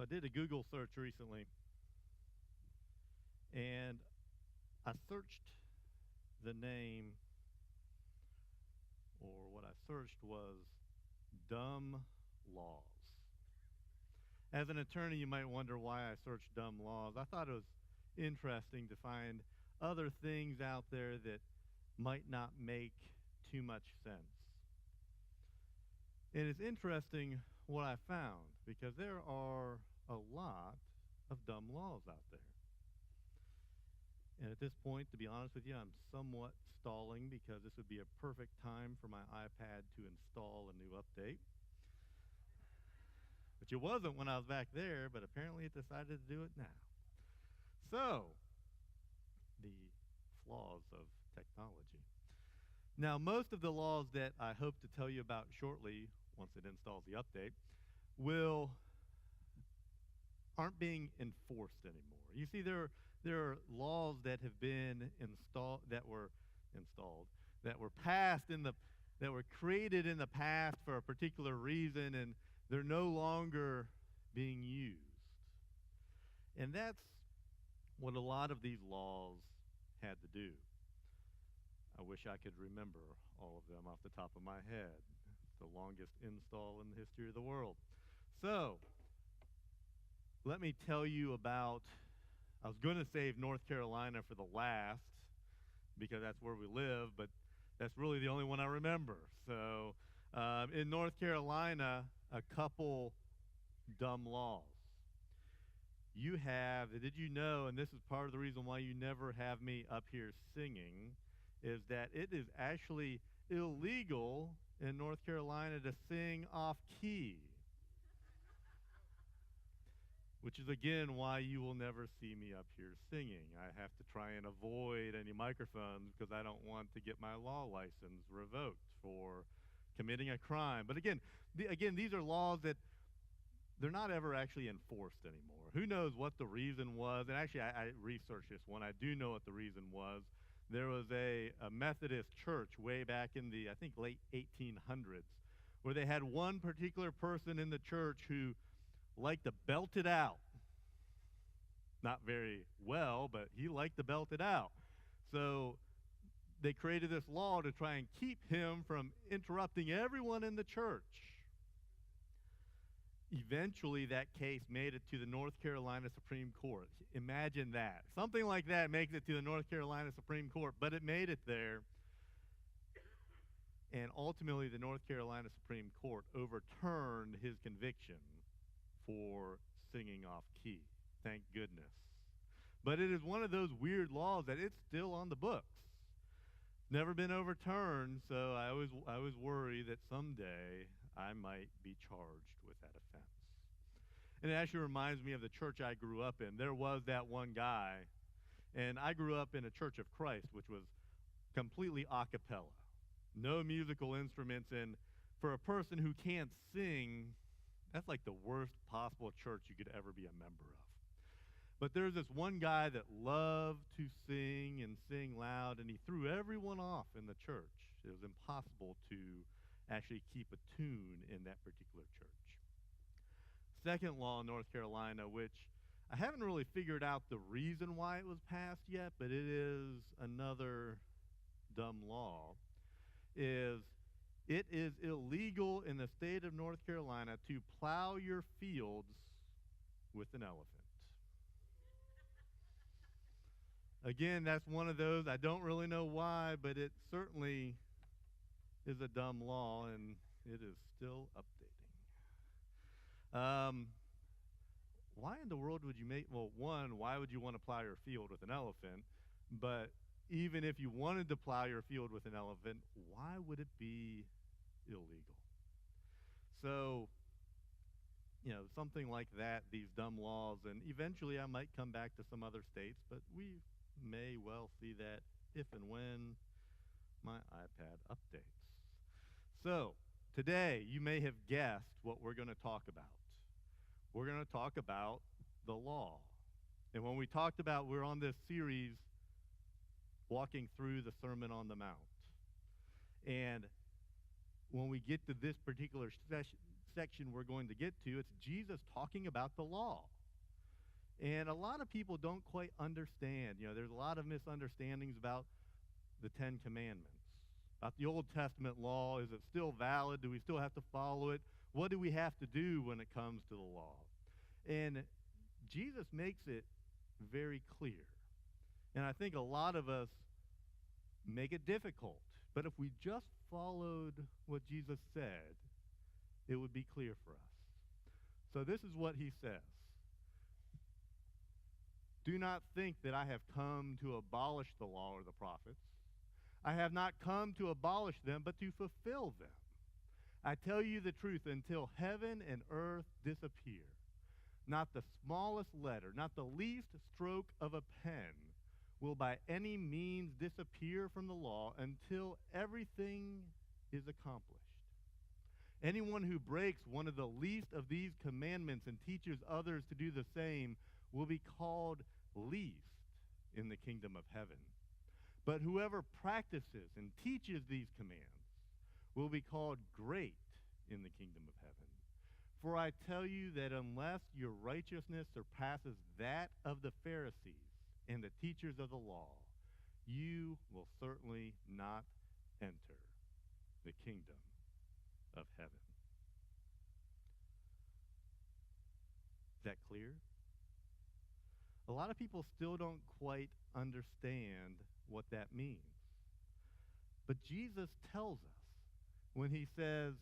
So I did a Google search recently, and I searched the name, or what I searched was dumb laws. As an attorney, you might wonder why I searched dumb laws. I thought it was interesting to find other things out there that might not make too much sense. And it's interesting what I found because there are a lot of dumb laws out there. And at this point, to be honest with you, I'm somewhat stalling because this would be a perfect time for my iPad to install a new update. Which it wasn't when I was back there, but apparently it decided to do it now. So, the flaws of technology. Now, most of the laws that I hope to tell you about shortly, once it installs the update, will aren't being enforced anymore. You see, there are laws that have been installed that were passed that were created in the past for a particular reason, and they're no longer being used. And that's what a lot of these laws had to do. I wish I could remember all of them off the top of my head. It's the longest install in the history of the world. So, let me tell you about, I was going to save North Carolina for the last because that's where we live, but that's really the only one I remember. So, in North Carolina, a couple dumb laws. Did you know, and this is part of the reason why you never have me up here singing, is that it is actually illegal in North Carolina to sing off key. Which is, again, why you will never see me up here singing. I have to try and avoid any microphones because I don't want to get my law license revoked for committing a crime. But again, these are laws that they're not ever actually enforced anymore. Who knows what the reason was? And actually, I researched this one. I do know what the reason was. There was a Methodist church way back in the, I think, late 1800s, where they had one particular person in the church who liked to belt it out. Not very well, but he liked to belt it out. So they created this law to try and keep him from interrupting everyone in the church. Eventually, that case made it to the North Carolina Supreme Court. Imagine that. Something like that makes it to the North Carolina Supreme Court, but it made it there. And ultimately, the North Carolina Supreme Court overturned his conviction for singing off key. Thank goodness. But it is one of those weird laws that it's still on the books. Never been overturned, so I always worry that someday I might be charged with that offense. And it actually reminds me of the church I grew up in. There was that one guy, and I grew up in a Church of Christ, which was completely a cappella. No musical instruments, and for a person who can't sing, that's like the worst possible church you could ever be a member of. But there's this one guy that loved to sing and sing loud, and he threw everyone off in the church. It was impossible to actually keep a tune in that particular church. Second law in North Carolina, which I haven't really figured out the reason why it was passed yet, but it is another dumb law, is it is illegal in the state of North Carolina to plow your fields with an elephant. Again, that's one of those, I don't really know why, but it certainly is a dumb law, and it is still updating. Why in the world would you why would you want to plow your field with an elephant? But even if you wanted to plow your field with an elephant, why would it be illegal? So, something like that, these dumb laws, and eventually I might come back to some other states, but we may well see that if and when my iPad updates. So, today you may have guessed what we're going to talk about. We're going to talk about the law. And when we talked about, we're on this series walking through the Sermon on the Mount. And when we get to this particular section we're going to get to, it's Jesus talking about the law. And a lot of people don't quite understand. There's a lot of misunderstandings about the Ten Commandments, about the Old Testament law. Is it still valid? Do we still have to follow it? What do we have to do when it comes to the law? And Jesus makes it very clear. And I think a lot of us make it difficult. But if we just followed what Jesus said, it would be clear for us. So this is what he says. Do not think that I have come to abolish the law or the prophets. I have not come to abolish them, but to fulfill them. I tell you the truth, until heaven and earth disappear, not the smallest letter, not the least stroke of a pen will by any means disappear from the law until everything is accomplished. Anyone who breaks one of the least of these commandments and teaches others to do the same will be called least in the kingdom of heaven. But whoever practices and teaches these commands will be called great in the kingdom of heaven. For I tell you that unless your righteousness surpasses that of the Pharisees and the teachers of the law, you will certainly not enter the kingdom of heaven. Is that clear? A lot of people still don't quite understand what that means. But Jesus tells us when he says,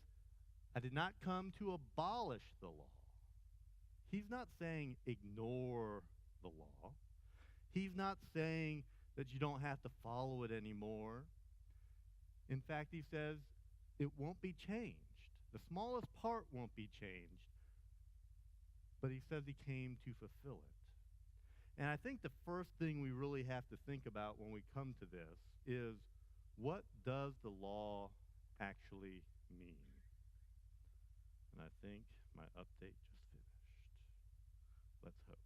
I did not come to abolish the law. He's not saying ignore the law. He's not saying that you don't have to follow it anymore. In fact, he says it won't be changed. The smallest part won't be changed. But he says he came to fulfill it. And I think the first thing we really have to think about when we come to this is, what does the law actually mean? And I think my update just finished. Let's hope.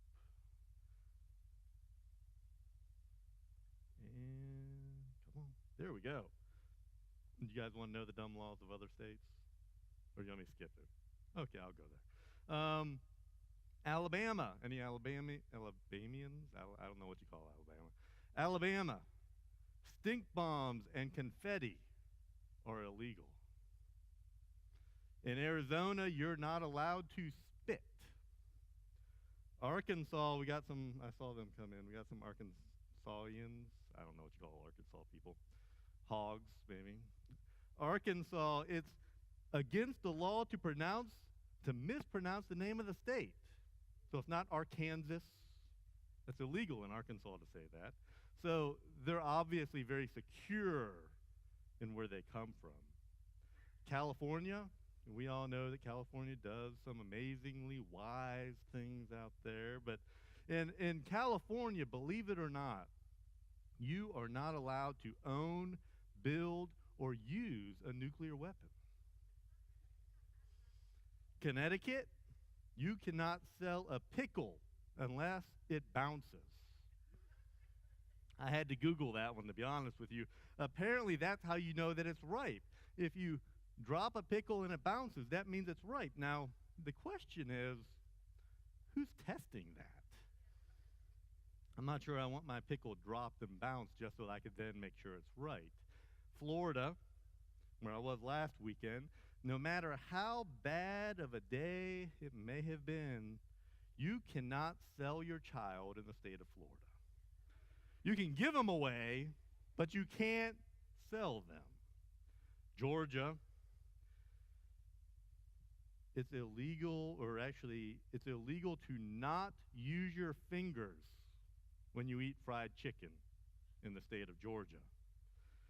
And come on. There we go. Do you guys want to know the dumb laws of other states? Or do you want me to skip it? Okay, I'll go there. Alabama. Any Alabamians? I don't know what you call Alabama. Alabama. Stink bombs and confetti are illegal. In Arizona, you're not allowed to spit. Arkansas, we got some, I saw them come in. We got some Arkansasians. I don't know what you call Arkansas people. Hogs, maybe. Arkansas, it's against the law to mispronounce the name of the state. So it's not Arkansas. It's illegal in Arkansas to say that. So they're obviously very secure in where they come from. California, we all know that California does some amazingly wise things out there. But in California, believe it or not, you are not allowed to own, build, or use a nuclear weapon. Connecticut, you cannot sell a pickle unless it bounces. I had to Google that one, to be honest with you. Apparently, that's how you know that it's ripe. If you drop a pickle and it bounces, that means it's ripe. Now, the question is, who's testing that? I'm not sure I want my pickle dropped and bounced just so that I could then make sure it's right. Florida, where I was last weekend, no matter how bad of a day it may have been, you cannot sell your child in the state of Florida. You can give them away, but you can't sell them. Georgia, it's illegal, or actually, it's illegal to not use your fingers when you eat fried chicken in the state of Georgia.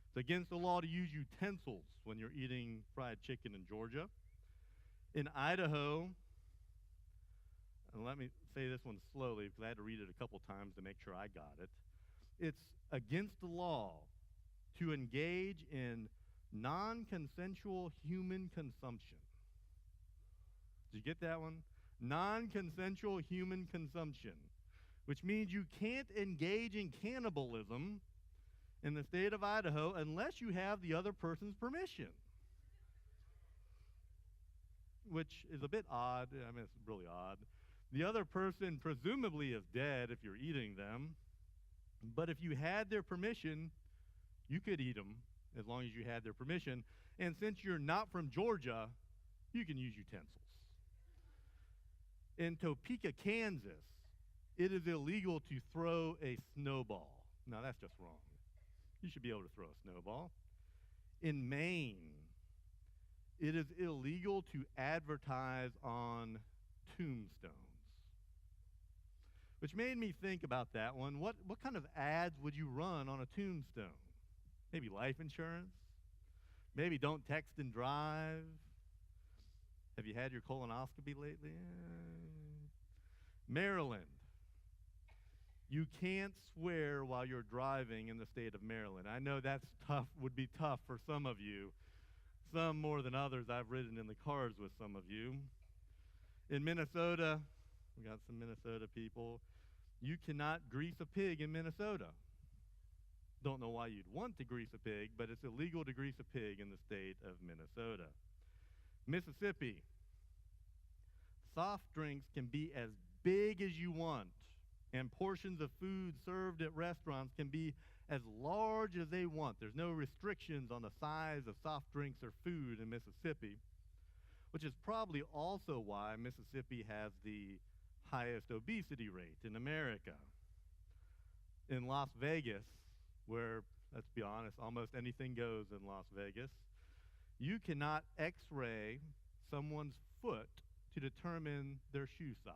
It's against the law to use utensils when you're eating fried chicken in Georgia. In Idaho, and let me say this one slowly because I had to read it a couple times to make sure I got it. It's against the law to engage in non-consensual human consumption. Did you get that one? Non-consensual human consumption, which means you can't engage in cannibalism in the state of Idaho unless you have the other person's permission. which is a bit odd. I mean, it's really odd. The other person presumably is dead if you're eating them, but if you had their permission, you could eat them as long as you had their permission. And since you're not from Georgia, you can use utensils. In Topeka, Kansas, it is illegal to throw a snowball. Now, that's just wrong. You should be able to throw a snowball. In Maine, it is illegal to advertise on tombstones, which made me think about that one. What kind of ads would you run on a tombstone? Maybe life insurance? Maybe don't text and drive? Have you had your colonoscopy lately? Maryland. You can't swear while you're driving in the state of Maryland. I know that's tough, would be tough for some of you. Some more than others. I've ridden in the cars with some of you. In Minnesota, we got some Minnesota people. You cannot grease a pig in Minnesota. Don't know why you'd want to grease a pig, but it's illegal to grease a pig in the state of Minnesota. Mississippi. Soft drinks can be as big as you want, and portions of food served at restaurants can be as large as they want. There's no restrictions on the size of soft drinks or food in Mississippi, which is probably also why Mississippi has the highest obesity rate in America. In Las Vegas, where, let's be honest, almost anything goes in Las Vegas, you cannot x-ray someone's foot to determine their shoe size.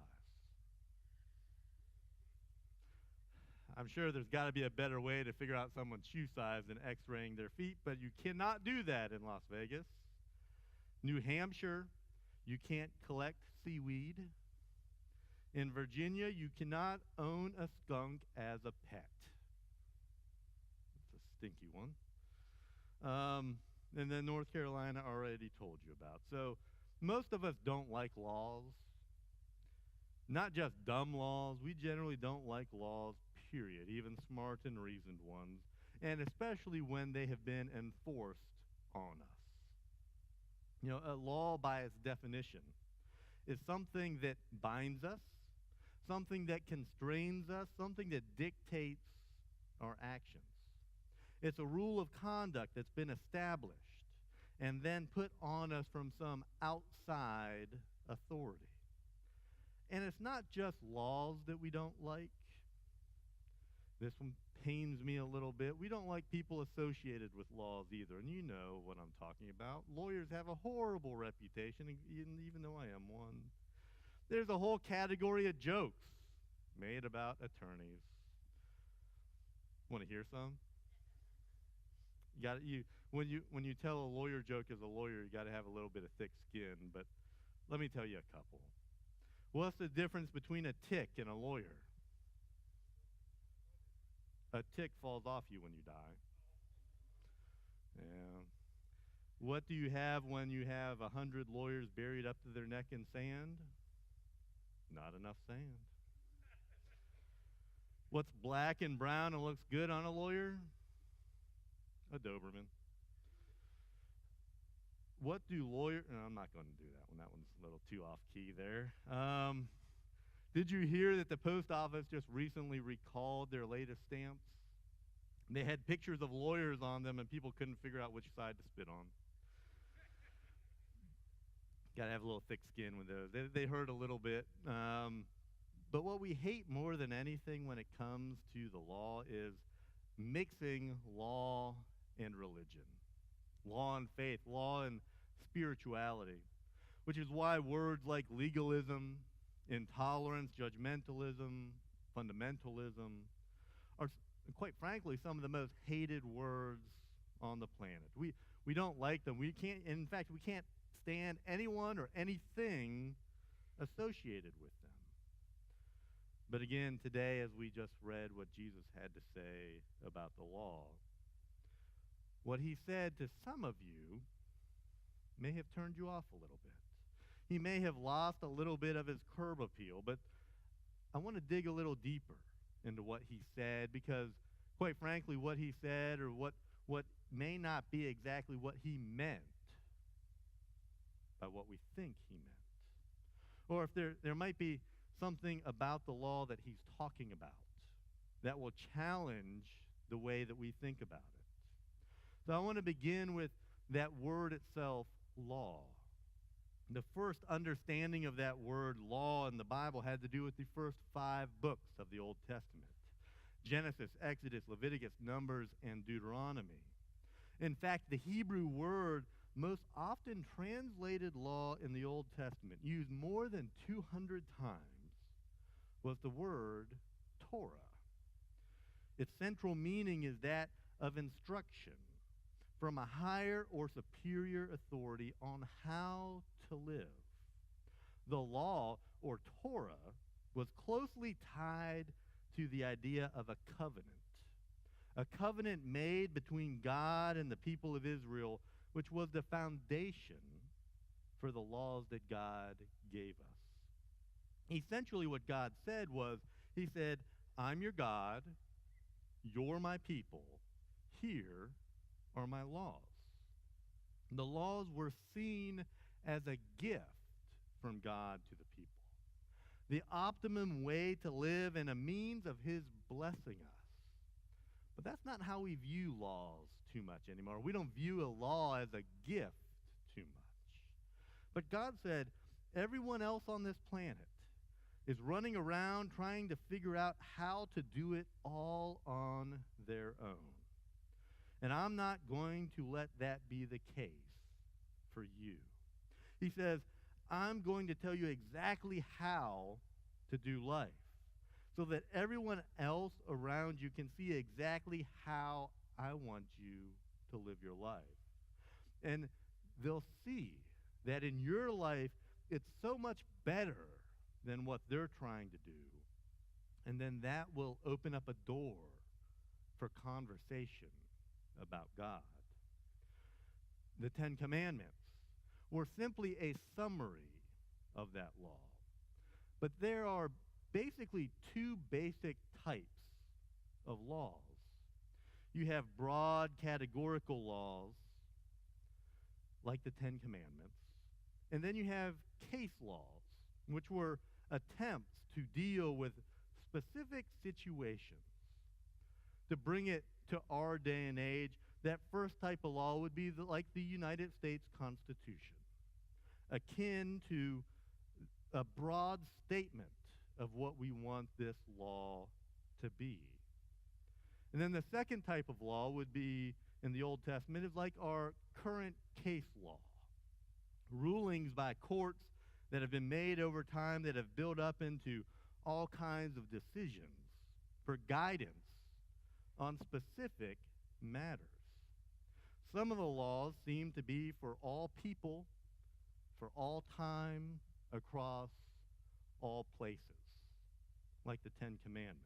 I'm sure there's got to be a better way to figure out someone's shoe size than x-raying their feet, but you cannot do that in Las Vegas. New Hampshire, you can't collect seaweed. In Virginia, you cannot own a skunk as a pet. It's a stinky one. And then North Carolina, I already told you about. So most of us don't like laws. Not just dumb laws. We generally don't like laws, period, even smart and reasoned ones, and especially when they have been enforced on us. You know, a law by its definition is something that binds us, something that constrains us, something that dictates our actions. It's a rule of conduct that's been established and then put on us from some outside authority. And it's not just laws that we don't like. This one pains me a little bit. We don't like people associated with laws either, and you know what I'm talking about. Lawyers have a horrible reputation, even though I am one. There's a whole category of jokes made about attorneys. Want to hear some? When you tell a lawyer joke as a lawyer, you got to have a little bit of thick skin, but let me tell you a couple. What's the difference between a tick and a lawyer? A tick falls off you when you die. Yeah. What do you have when you have 100 lawyers buried up to their neck in sand? Not enough sand. What's black and brown and looks good on a lawyer? A Doberman. What do lawyers... No, I'm not going to do that one. That one's a little too off key there. Did you hear that the post office just recently recalled their latest stamps? They had pictures of lawyers on them, and people couldn't figure out which side to spit on. Got to have a little thick skin with those. They hurt a little bit. But what we hate more than anything when it comes to the law is mixing law and religion, law and faith, law and spirituality, which is why words like legalism, intolerance, judgmentalism, fundamentalism are, quite frankly, some of the most hated words on the planet. We don't like them. In fact, we can't stand anyone or anything associated with them. But again, today, as we just read what Jesus had to say about the law, what he said to some of you may have turned you off a little bit. He may have lost a little bit of his curb appeal, but I want to dig a little deeper into what he said, because quite frankly, what he said, or what may not be exactly what he meant by what we think he meant. Or if there might be something about the law that he's talking about that will challenge the way that we think about it. So I want to begin with that word itself, law. The first understanding of that word law in the Bible had to do with the first 5 books of the Old Testament: Genesis, Exodus, Leviticus, Numbers, and Deuteronomy. In fact, the Hebrew word most often translated law in the Old Testament, used more than 200 times, was the word Torah. Its central meaning is that of instruction from a higher or superior authority on how to live. The law, or Torah, was closely tied to the idea of a covenant made between God and the people of Israel, which was the foundation for the laws that God gave us. Essentially what God said was, he said, I'm your God, you're my people, here are my laws. The laws were seen as a gift from God to the people, the optimum way to live and a means of his blessing us. But that's not how we view laws too much anymore. We don't view a law as a gift too much. But God said, everyone else on this planet is running around trying to figure out how to do it all on their own. And I'm not going to let that be the case for you. He says, I'm going to tell you exactly how to do life, so that everyone else around you can see exactly how I want you to live your life. And they'll see that in your life, it's so much better than what they're trying to do. And then that will open up a door for conversation about God. The 10 Commandments were simply a summary of that law. But there are basically 2 basic types of laws. You have broad categorical laws, like the 10 Commandments, and then you have case laws, which were attempts to deal with specific situations. To bring it to our day and age, that first type of law would be like the United States Constitution, akin to a broad statement of what we want this law to be. And then the second type of law would be, in the Old Testament, is like our current case law. Rulings by courts that have been made over time that have built up into all kinds of decisions for guidance on specific matters. Some of the laws seem to be for all people, for all time, across all places, like the 10 Commandments,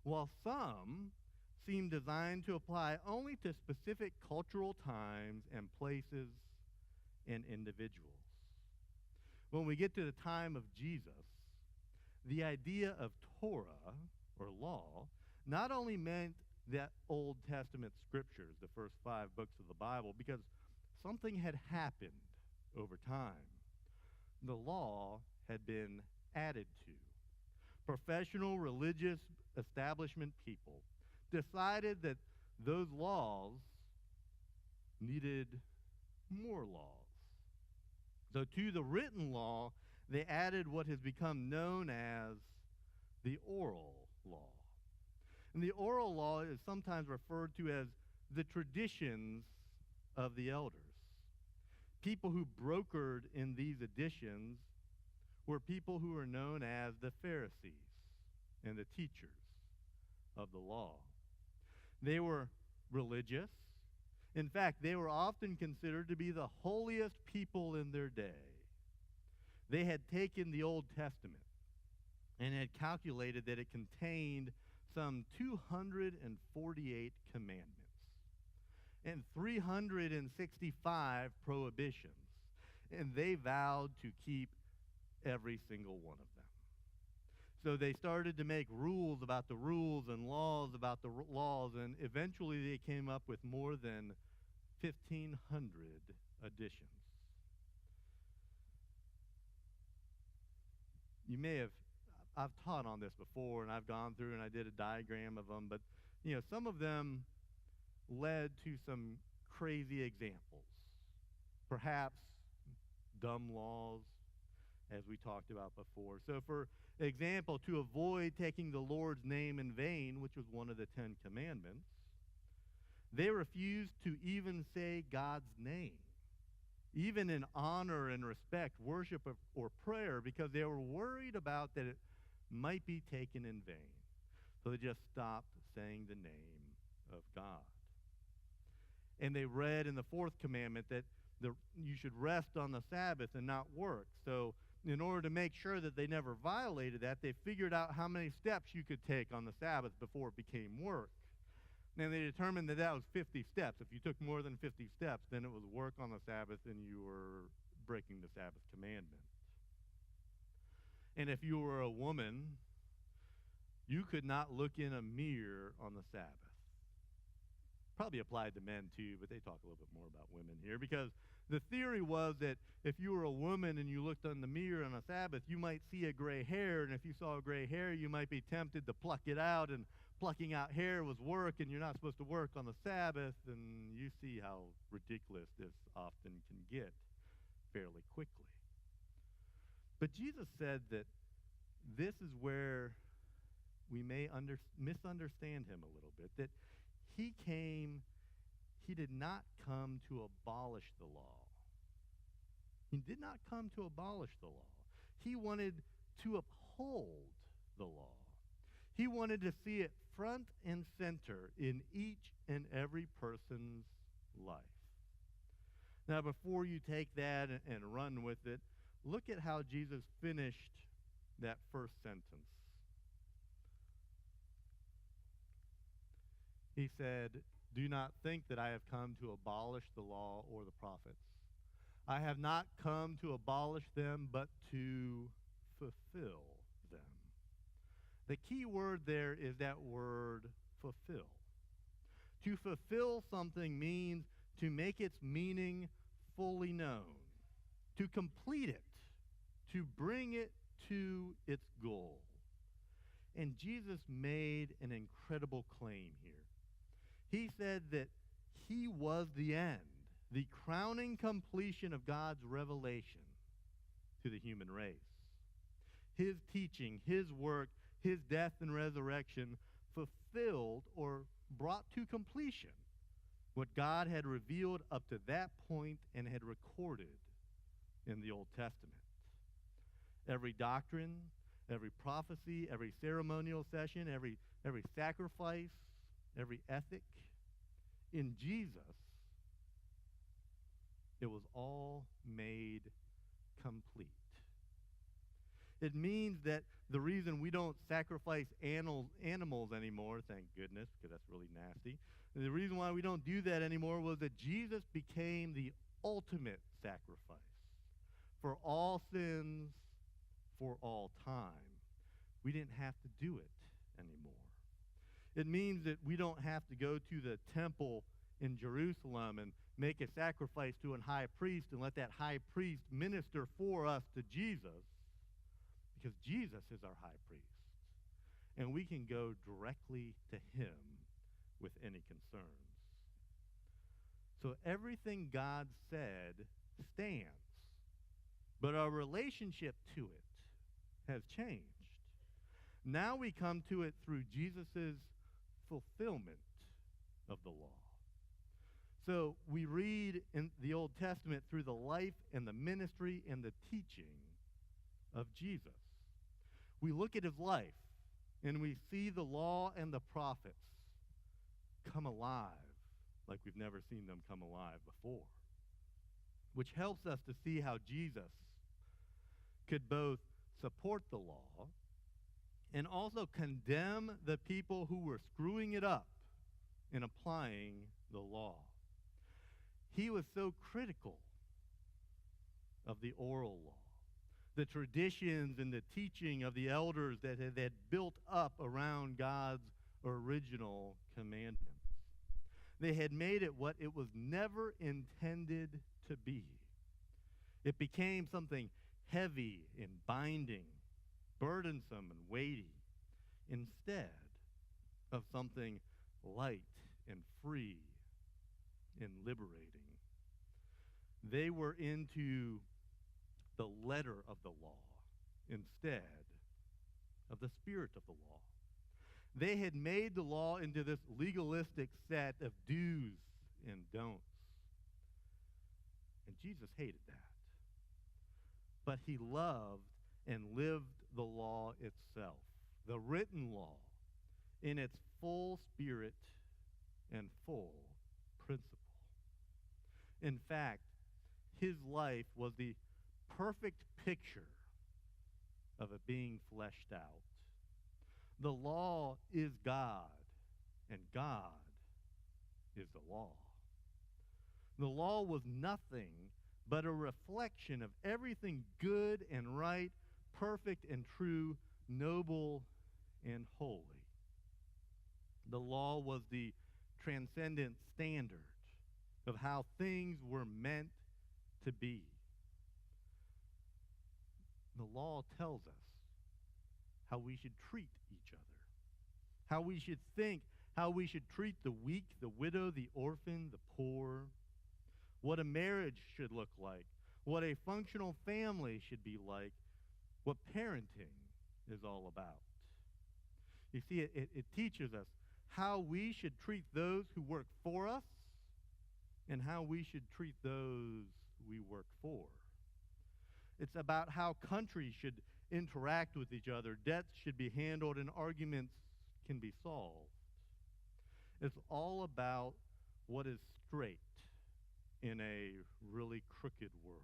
while some seem designed to apply only to specific cultural times and places and individuals. When we get to the time of Jesus, the idea of Torah, or law, not only meant that Old Testament scriptures, the first 5 books of the Bible, because something had happened over time. The law had been added to. Professional religious establishment people decided that those laws needed more laws. So to the written law, they added what has become known as the oral law. And the oral law is sometimes referred to as the traditions of the elders. People who brokered in these additions were people who were known as the Pharisees and the teachers of the law. They were religious. In fact, they were often considered to be the holiest people in their day. They had taken the Old Testament and had calculated that it contained some 248 commandments and 365 prohibitions, and they vowed to keep every single one of them. So they started to make rules about the rules and laws about the laws, and eventually they came up with more than 1,500 additions. you may have, I've taught on this before, and I've gone through and I did a diagram of them, but some of them led to some crazy examples. Perhaps dumb laws, as we talked about before. So, for example, to avoid taking the Lord's name in vain, which was one of the 10 Commandments, they refused to even say God's name, even in honor and respect, worship, or prayer, because they were worried about that it might be taken in vain. So they just stopped saying the name of God. And they read in the 4th commandment that you should rest on the Sabbath and not work. So in order to make sure that they never violated that, they figured out how many steps you could take on the Sabbath before it became work. And they determined that was 50 steps. If you took more than 50 steps, then it was work on the Sabbath and you were breaking the Sabbath commandment. And if you were a woman, you could not look in a mirror on the Sabbath. Probably applied to men too, but they talk a little bit more about women here, because the theory was that if you were a woman and you looked in the mirror on a Sabbath, you might see a gray hair, and if you saw a gray hair, you might be tempted to pluck it out, and plucking out hair was work, and you're not supposed to work on the Sabbath, and you see how ridiculous this often can get fairly quickly. But Jesus said that this is where we may misunderstand him a little bit, that he did not come to abolish the law. He did not come to abolish the law. He wanted to uphold the law. He wanted to see it front and center in each and every person's life. Now, before you take that and run with it, look at how Jesus finished that first sentence. He said, "Do not think that I have come to abolish the law or the prophets. I have not come to abolish them, but to fulfill them." The key word there is that word fulfill. To fulfill something means to make its meaning fully known, to complete it, to bring it to its goal. And Jesus made an incredible claim here. He said that he was the end, the crowning completion of God's revelation to the human race. His teaching, his work, his death and resurrection fulfilled or brought to completion what God had revealed up to that point and had recorded in the Old Testament. Every doctrine, every prophecy, every ceremonial session, every sacrifice, every ethic, in Jesus, it was all made complete. It means that the reason we don't sacrifice animals anymore, thank goodness, because that's really nasty, the reason why we don't do that anymore was that Jesus became the ultimate sacrifice for all sins, for all time. We didn't have to do it anymore. It means that we don't have to go to the temple in Jerusalem and make a sacrifice to a high priest and let that high priest minister for us to Jesus, because Jesus is our high priest. And we can go directly to him with any concerns. So everything God said stands, but our relationship to it has changed. Now we come to it through Jesus' fulfillment of the law. So we read in the Old Testament through the life and the ministry and the teaching of Jesus. We look at his life and we see the law and the prophets come alive like we've never seen them come alive before, which helps us to see how Jesus could both support the law and also condemn the people who were screwing it up in applying the law. He was so critical of the oral law, the traditions and the teaching of the elders that had built up around God's original commandments. They had made it what it was never intended to be. It became something heavy and binding burdensome and weighty, instead of something light and free and liberating. They were into the letter of the law instead of the spirit of the law. They had made the law into this legalistic set of do's and don'ts. And Jesus hated that. But he loved and lived the law itself, the written law, in its full spirit and full principle. In fact, his life was the perfect picture of it being fleshed out. The law is God, and God is the law. The law was nothing but a reflection of everything good and right, perfect and true, noble and holy. The law was the transcendent standard of how things were meant to be. The law tells us how we should treat each other, how we should think, how we should treat the weak, the widow, the orphan, the poor, what a marriage should look like, what a functional family should be like, what parenting is all about. You see, it teaches us how we should treat those who work for us and how we should treat those we work for. It's about how countries should interact with each other, debts should be handled, and arguments can be solved. It's all about what is straight in a really crooked world.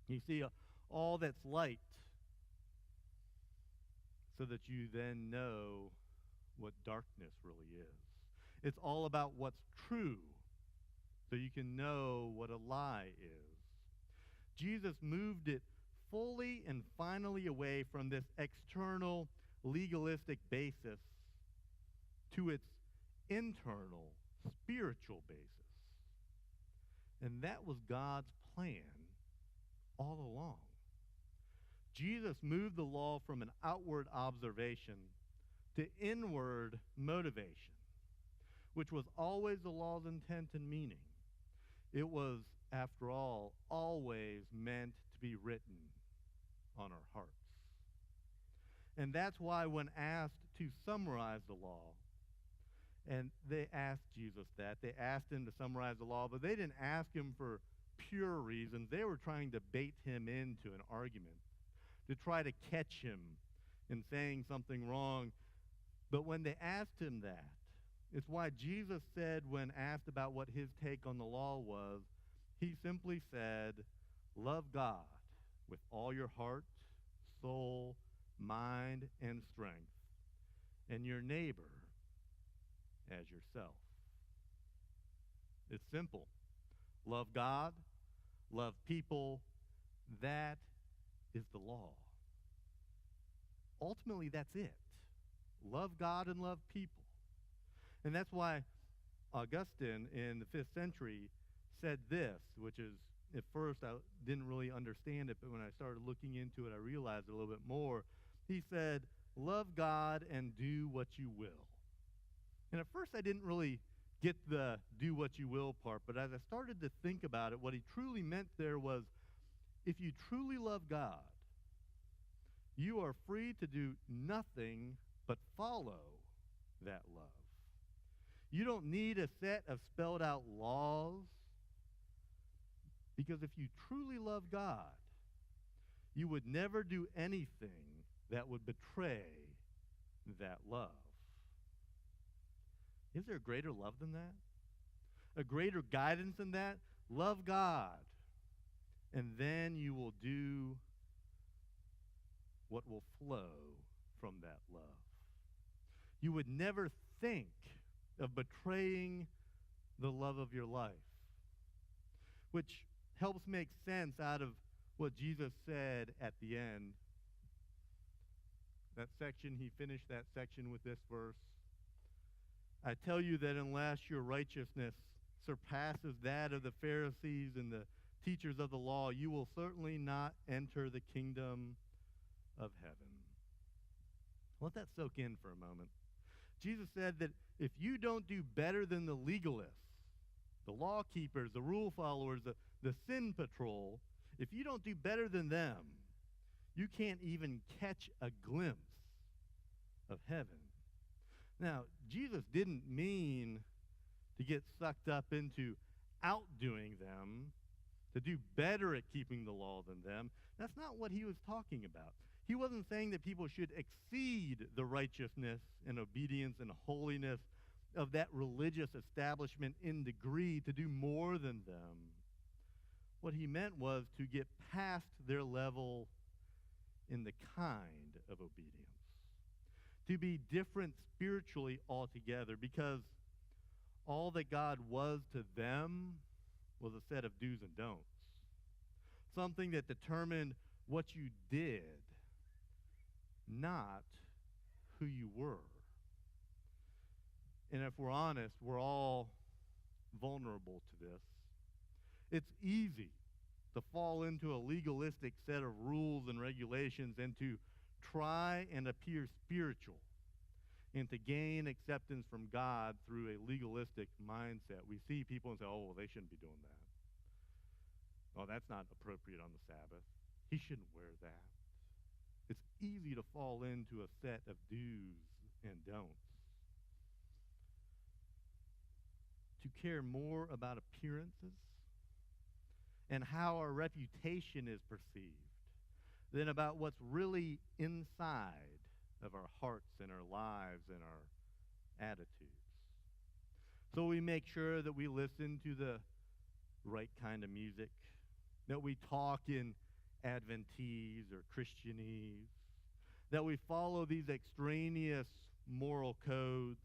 You see, all that's light, so that you then know what darkness really is. It's all about what's true, so you can know what a lie is. Jesus moved it fully and finally away from this external legalistic basis to its internal spiritual basis. And that was God's plan all along. Jesus moved the law from an outward observation to inward motivation, which was always the law's intent and meaning. It was, after all, always meant to be written on our hearts. And that's why when asked to summarize the law, and they asked Jesus that, they asked him to summarize the law, but they didn't ask him for pure reasons. They were trying to bait him into an argument, to try to catch him in saying something wrong. But when they asked him that, it's why Jesus said, when asked about what his take on the law was, he simply said, love God with all your heart, soul, mind, and strength, and your neighbor as yourself. It's simple. Love God, love people. That is the law. Ultimately, that's it. Love God and love people. And that's why Augustine in the 5th century said this, which is, at first I didn't really understand it, but when I started looking into it, I realized it a little bit more. He said, love God and do what you will. And at first I didn't really get the do what you will part, but as I started to think about it, what he truly meant there was, if you truly love God, you are free to do nothing but follow that love. You don't need a set of spelled out laws, because if you truly love God, you would never do anything that would betray that love. Is there a greater love than that? A greater guidance than that? Love God, and then you will do what will flow from that love. You would never think of betraying the love of your life, which helps make sense out of what Jesus said at the end. That section, he finished that section with this verse. I tell you that unless your righteousness surpasses that of the Pharisees and the teachers of the law, you will certainly not enter the kingdom of heaven. Let that soak in for a moment. Jesus said that if you don't do better than the legalists, the law keepers, the rule followers, the sin patrol, if you don't do better than them, you can't even catch a glimpse of heaven. Now, Jesus didn't mean to get sucked up into outdoing them, to do better at keeping the law than them. That's not what he was talking about. He wasn't saying that people should exceed the righteousness and obedience and holiness of that religious establishment in degree, to do more than them. What he meant was to get past their level in the kind of obedience, to be different spiritually altogether, because all that God was to them was a set of do's and don'ts, something that determined what you did, not who you were. And if we're honest, we're all vulnerable to this. It's easy to fall into a legalistic set of rules and regulations and to try and appear spiritual and to gain acceptance from God through a legalistic mindset. We see people and say, oh, well, they shouldn't be doing that. Oh, that's not appropriate on the Sabbath. He shouldn't wear that. It's easy to fall into a set of do's and don'ts, to care more about appearances and how our reputation is perceived than about what's really inside of our hearts and our lives and our attitudes. So we make sure that we listen to the right kind of music, that we talk in Adventese or Christianese, that we follow these extraneous moral codes,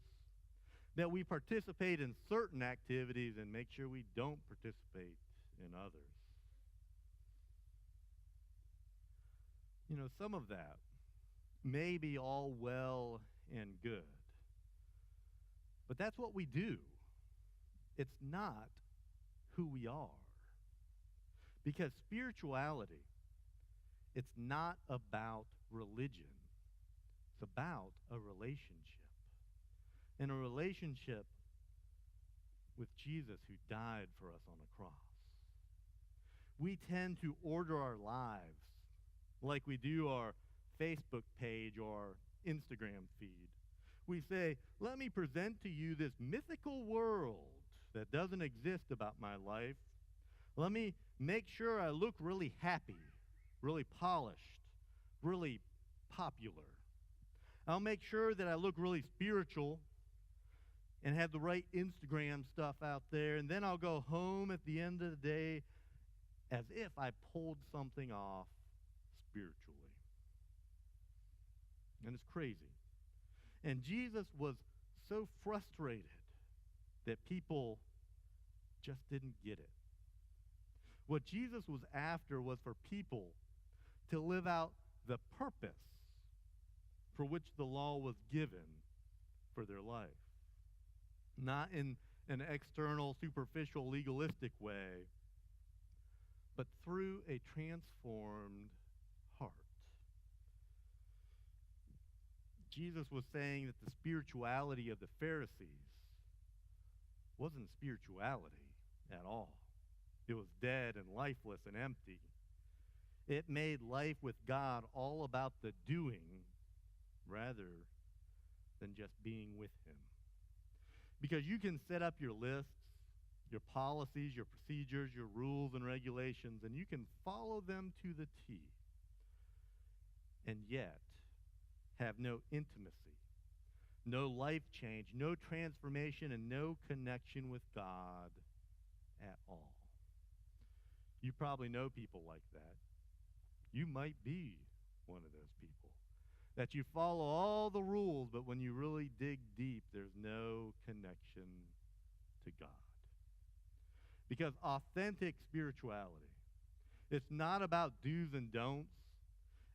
that we participate in certain activities and make sure we don't participate in others. You know, some of that may be all well and good, but that's what we do. It's not who we are. Because spirituality, it's not about religion. It's about a relationship. And a relationship with Jesus who died for us on a cross. We tend to order our lives like we do our Facebook page or our Instagram feed. We say, let me present to you this mythical world that doesn't exist about my life. Let me make sure I look really happy, really polished, really popular. I'll make sure that I look really spiritual and have the right Instagram stuff out there, and then I'll go home at the end of the day as if I pulled something off spiritually. And it's crazy. And Jesus was so frustrated that people just didn't get it. What Jesus was after was for people to live out the purpose for which the law was given for their life. Not in an external, superficial, legalistic way, but through a transformed heart. Jesus was saying that the spirituality of the Pharisees wasn't spirituality at all. It was dead and lifeless and empty. It made life with God all about the doing rather than just being with him. Because you can set up your lists, your policies, your procedures, your rules and regulations, and you can follow them to the T, and yet have no intimacy, no life change, no transformation, and no connection with God at all. You probably know people like that. You might be one of those people. That you follow all the rules, but when you really dig deep, there's no connection to God. Because authentic spirituality, it's not about do's and don'ts.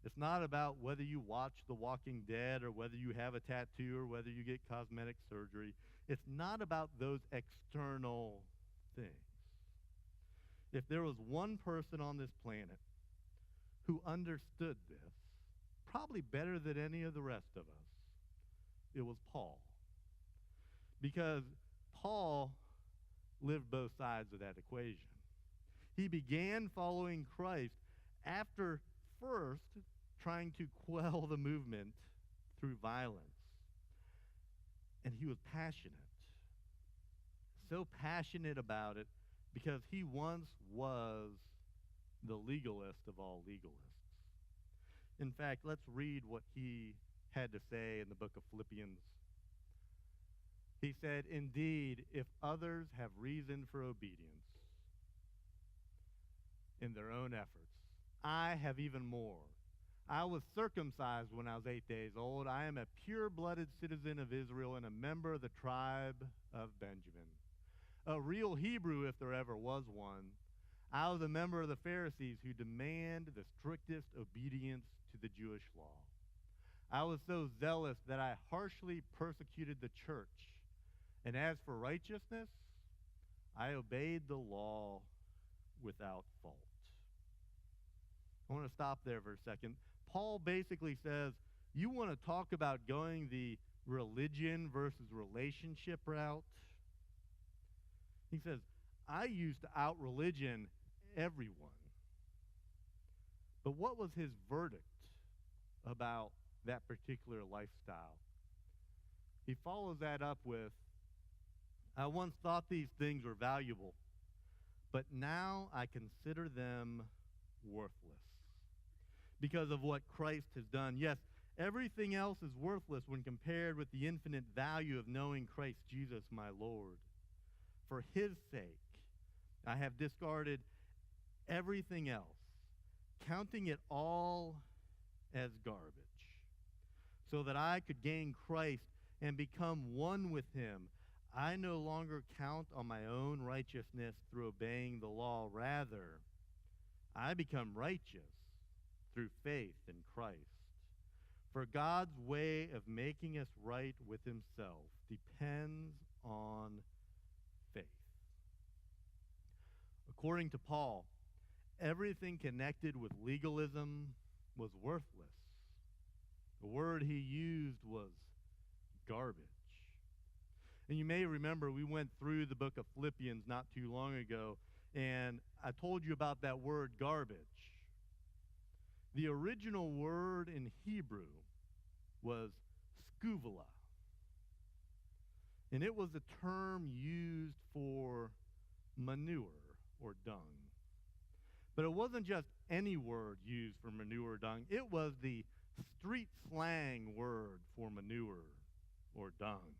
It's not about whether you watch The Walking Dead or whether you have a tattoo or whether you get cosmetic surgery. It's not about those external things. If there was one person on this planet who understood this probably better than any of the rest of us. It was Paul. Because Paul lived both sides of that equation. He began following Christ after first trying to quell the movement through violence. And he was passionate. So passionate about it because he once was the legalist of all legalists. In fact, let's read what he had to say in the book of Philippians. He said, "Indeed, if others have reason for obedience in their own efforts, I have even more. I was circumcised when I was 8 days old. I am a pure-blooded citizen of Israel and a member of the tribe of Benjamin. A real Hebrew, if there ever was one. I was a member of the Pharisees who demand the strictest obedience to the Jewish law. I was so zealous that I harshly persecuted the church. And as for righteousness, I obeyed the law without fault." I want to stop there for a second. Paul basically says, you want to talk about going the religion versus relationship route? He says, I used to out-religion everyone. But what was his verdict about that particular lifestyle? He follows that up with, I once thought these things were valuable, but now I consider them worthless because of what Christ has done. Yes, everything else is worthless when compared with the infinite value of knowing Christ Jesus, my Lord. For his sake, I have discarded everything else, counting it all as garbage, so that I could gain Christ and become one with him. I no longer count on my own righteousness through obeying the law. Rather, I become righteous through faith in Christ. For God's way of making us right with himself depends on faith. According to Paul, everything connected with legalism was worthless. The word he used was garbage. And you may remember we went through the book of Philippians not too long ago, and I told you about that word garbage. The original word in Hebrew was skuvula. And it was a term used for manure or dung. But it wasn't just any word used for manure or dung. It was the street slang word for manure or dung.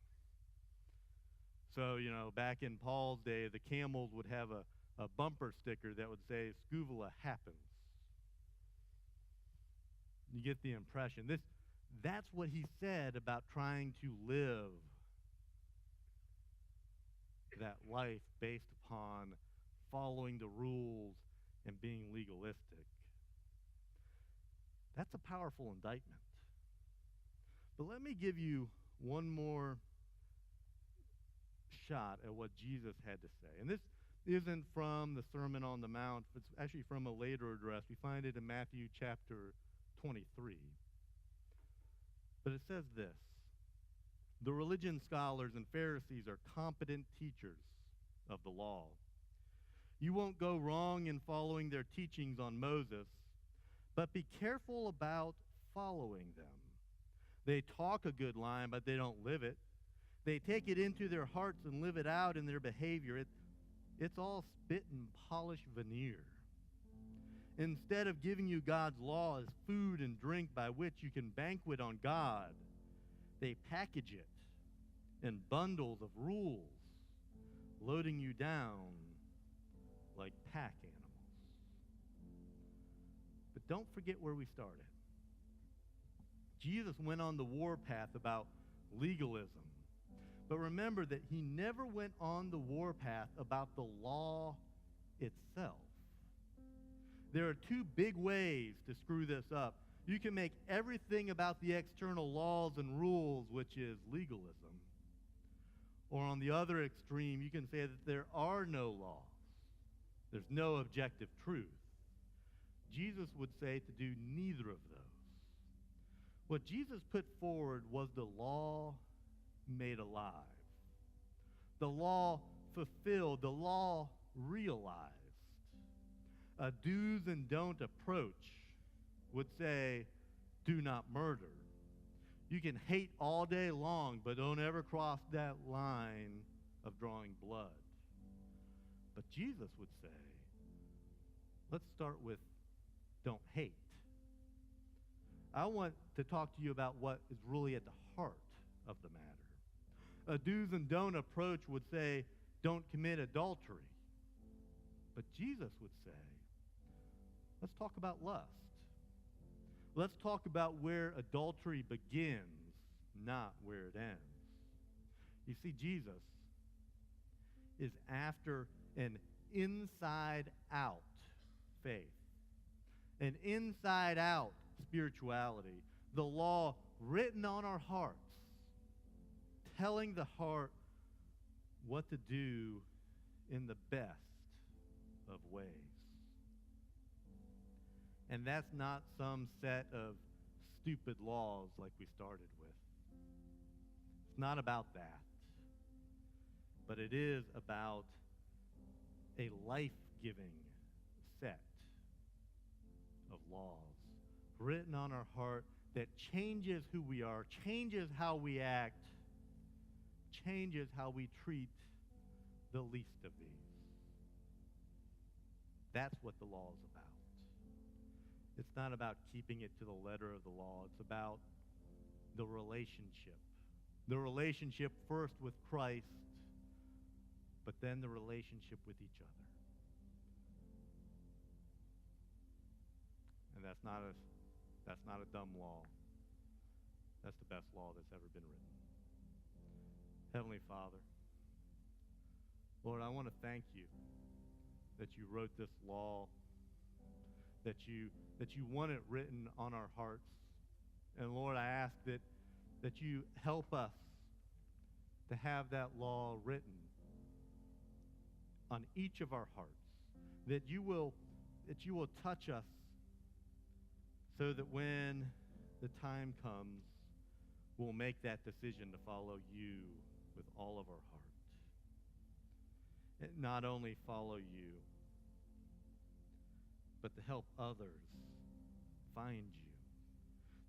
So, back in Paul's day, the camels would have a bumper sticker that would say, skuvula happens. You get the impression. That's what he said about trying to live that life based upon following the rules and being legalistic. That's a powerful indictment. But let me give you one more shot at what Jesus had to say. And this isn't from the Sermon on the Mount. It's actually from a later address. We find it in Matthew chapter 23. But it says this: the religion scholars and Pharisees are competent teachers of the law. You won't go wrong in following their teachings on Moses, but be careful about following them. They talk a good line, but they don't live it. They take it into their hearts and live it out in their behavior. It's all spit and polished veneer. Instead of giving you God's law as food and drink by which you can banquet on God, they package it in bundles of rules, loading you down like pack animals. But don't forget where we started. Jesus went on the warpath about legalism. But remember that he never went on the warpath about the law itself. There are two big ways to screw this up. You can make everything about the external laws and rules, which is legalism. Or on the other extreme, you can say that there are no laws. There's no objective truth. Jesus would say to do neither of those. What Jesus put forward was the law made alive, the law fulfilled, the law realized. A do's and don't approach would say, do not murder. You can hate all day long, but don't ever cross that line of drawing blood. But Jesus would say, let's start with don't hate. I want to talk to you about what is really at the heart of the matter. A do's and don't approach would say, don't commit adultery. But Jesus would say, let's talk about lust. Let's talk about where adultery begins, not where it ends. You see, Jesus is after an inside-out faith, an inside-out spirituality, the law written on our hearts, telling the heart what to do in the best of ways. And that's not some set of stupid laws like we started with. It's not about that. But it is about a life-giving set of laws written on our heart that changes who we are, changes how we act, changes how we treat the least of these. That's what the law is about. It's not about keeping it to the letter of the law. It's about the relationship. The relationship first with Christ, but then the relationship with each other. And that's not a dumb law. That's the best law that's ever been written. Heavenly Father, Lord, I want to thank you that you wrote this law, that you want it written on our hearts. And Lord, I ask that you help us to have that law written on each of our hearts, that you will touch us so that when the time comes, we'll make that decision to follow you with all of our heart. And not only follow you, but to help others find you.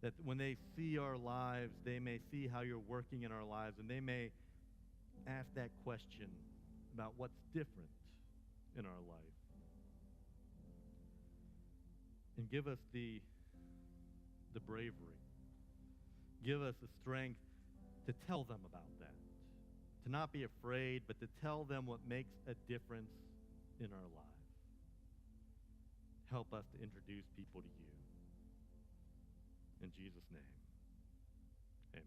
That when they see our lives, they may see how you're working in our lives, and they may ask that question about what's different in our life. And give us the bravery. Give us the strength to tell them about that. To not be afraid, but to tell them what makes a difference in our lives. Help us to introduce people to you. In Jesus' name, amen.